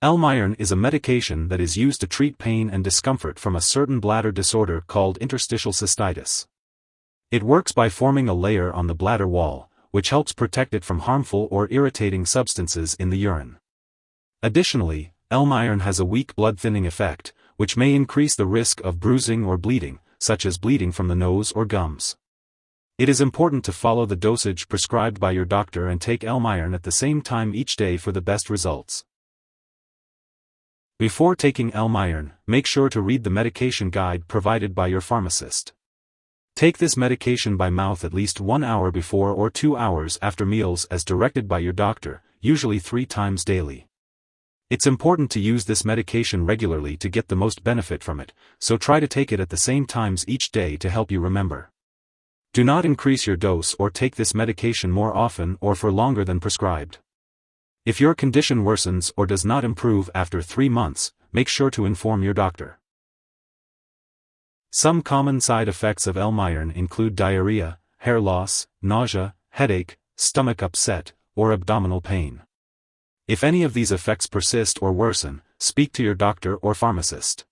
Elmiron is a medication that is used to treat pain and discomfort from a certain bladder disorder called interstitial cystitis. It works by forming a layer on the bladder wall, which helps protect it from harmful or irritating substances in the urine. Additionally, Elmiron has a weak blood-thinning effect, which may increase the risk of bruising or bleeding, such as bleeding from the nose or gums. It is important to follow the dosage prescribed by your doctor and take Elmiron at the same time each day for the best results. Before taking Elmiron, make sure to read the medication guide provided by your pharmacist. Take this medication by mouth at least 1 hour before or 2 hours after meals as directed by your doctor, usually 3 times daily. It's important to use this medication regularly to get the most benefit from it, so try to take it at the same times each day to help you remember. Do not increase your dose or take this medication more often or for longer than prescribed. If your condition worsens or does not improve after 3 months, make sure to inform your doctor. Some common side effects of Elmiron include diarrhea, hair loss, nausea, headache, stomach upset, or abdominal pain. If any of these effects persist or worsen, speak to your doctor or pharmacist.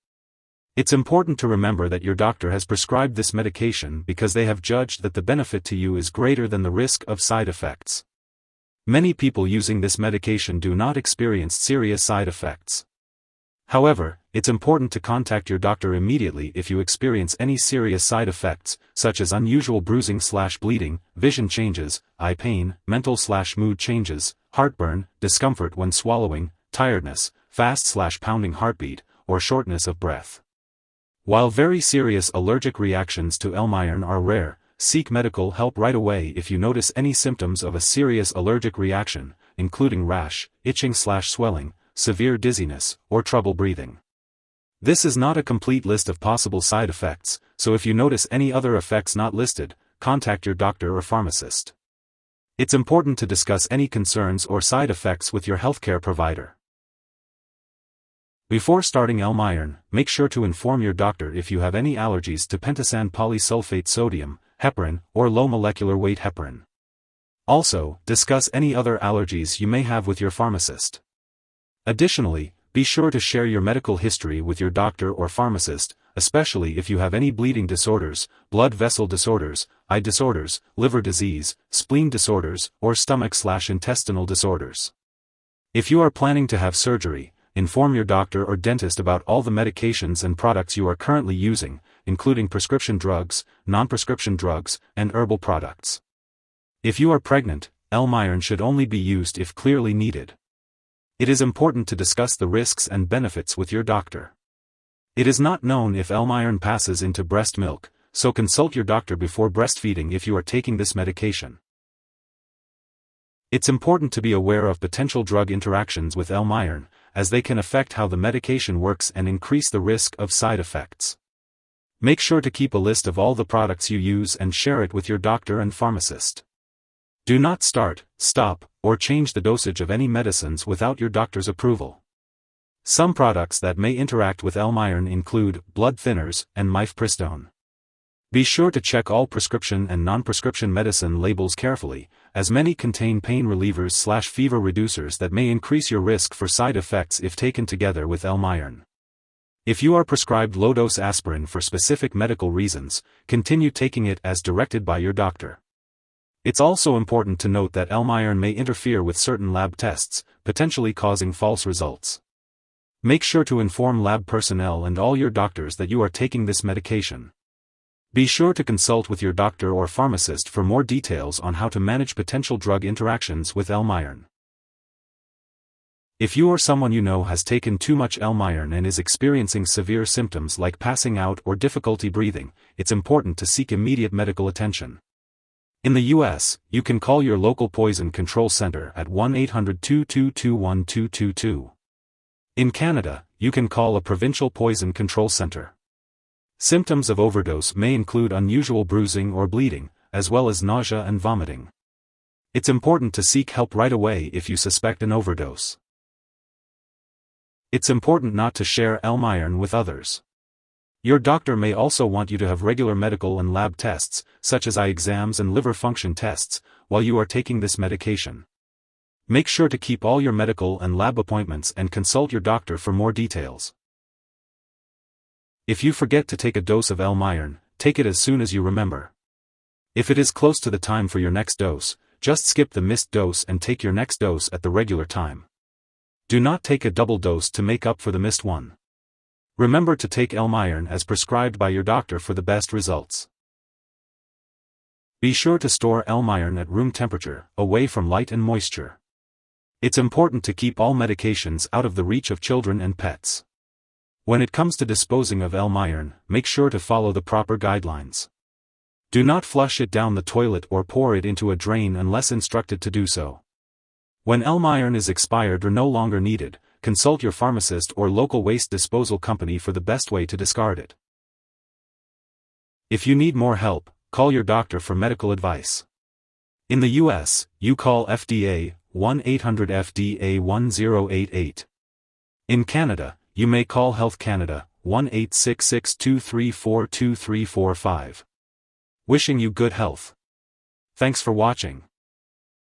It's important to remember that your doctor has prescribed this medication because they have judged that the benefit to you is greater than the risk of side effects. Many people using this medication do not experience serious side effects. However, it's important to contact your doctor immediately if you experience any serious side effects, such as unusual bruising/bleeding, vision changes, eye pain, mental/mood changes, heartburn, discomfort when swallowing, tiredness, fast/pounding heartbeat, or shortness of breath. While very serious allergic reactions to Elmiron are rare, seek medical help right away if you notice any symptoms of a serious allergic reaction, including rash, itching/swelling, severe dizziness, or trouble breathing. This is not a complete list of possible side effects, so if you notice any other effects not listed, contact your doctor or pharmacist. It's important to discuss any concerns or side effects with your healthcare provider. Before starting Elmiron, make sure to inform your doctor if you have any allergies to pentosan polysulfate sodium, heparin, or low molecular weight heparin. Also, discuss any other allergies you may have with your pharmacist. Additionally, be sure to share your medical history with your doctor or pharmacist, especially if you have any bleeding disorders, blood vessel disorders, eye disorders, liver disease, spleen disorders, or stomach/intestinal disorders. If you are planning to have surgery, inform your doctor or dentist about all the medications and products you are currently using, including prescription drugs, non-prescription drugs, and herbal products. If you are pregnant, Elmiron should only be used if clearly needed. It is important to discuss the risks and benefits with your doctor. It is not known if Elmiron passes into breast milk, so consult your doctor before breastfeeding if you are taking this medication. It's important to be aware of potential drug interactions with Elmiron, as they can affect how the medication works and increase the risk of side effects. Make sure to keep a list of all the products you use and share it with your doctor and pharmacist. Do not start, stop, or change the dosage of any medicines without your doctor's approval. Some products that may interact with Elmiron include blood thinners and mifepristone. Be sure to check all prescription and non-prescription medicine labels carefully, as many contain pain relievers/fever reducers that may increase your risk for side effects if taken together with Elmiron. If you are prescribed low-dose aspirin for specific medical reasons, continue taking it as directed by your doctor. It's also important to note that Elmiron may interfere with certain lab tests, potentially causing false results. Make sure to inform lab personnel and all your doctors that you are taking this medication. Be sure to consult with your doctor or pharmacist for more details on how to manage potential drug interactions with Elmiron. If you or someone you know has taken too much Elmiron and is experiencing severe symptoms like passing out or difficulty breathing, it's important to seek immediate medical attention. In the U.S., you can call your local poison control center at 1-800-222-1222. In Canada, you can call a provincial poison control center. Symptoms of overdose may include unusual bruising or bleeding, as well as nausea and vomiting. It's important to seek help right away if you suspect an overdose. It's important not to share Elmiron with others. Your doctor may also want you to have regular medical and lab tests, such as eye exams and liver function tests, while you are taking this medication. Make sure to keep all your medical and lab appointments and consult your doctor for more details. If you forget to take a dose of Elmiron, take it as soon as you remember. If it is close to the time for your next dose, just skip the missed dose and take your next dose at the regular time. Do not take a double dose to make up for the missed one. Remember to take Elmiron as prescribed by your doctor for the best results. Be sure to store Elmiron at room temperature, away from light and moisture. It's important to keep all medications out of the reach of children and pets. When it comes to disposing of Elmiron, make sure to follow the proper guidelines. Do not flush it down the toilet or pour it into a drain unless instructed to do so. When Elmiron is expired or no longer needed, consult your pharmacist or local waste disposal company for the best way to discard it. If you need more help, call your doctor for medical advice. In the US, you call FDA 1-800-FDA-1088. In Canada, you may call Health Canada 1-866-234-2345. Wishing you good health. Thanks for watching.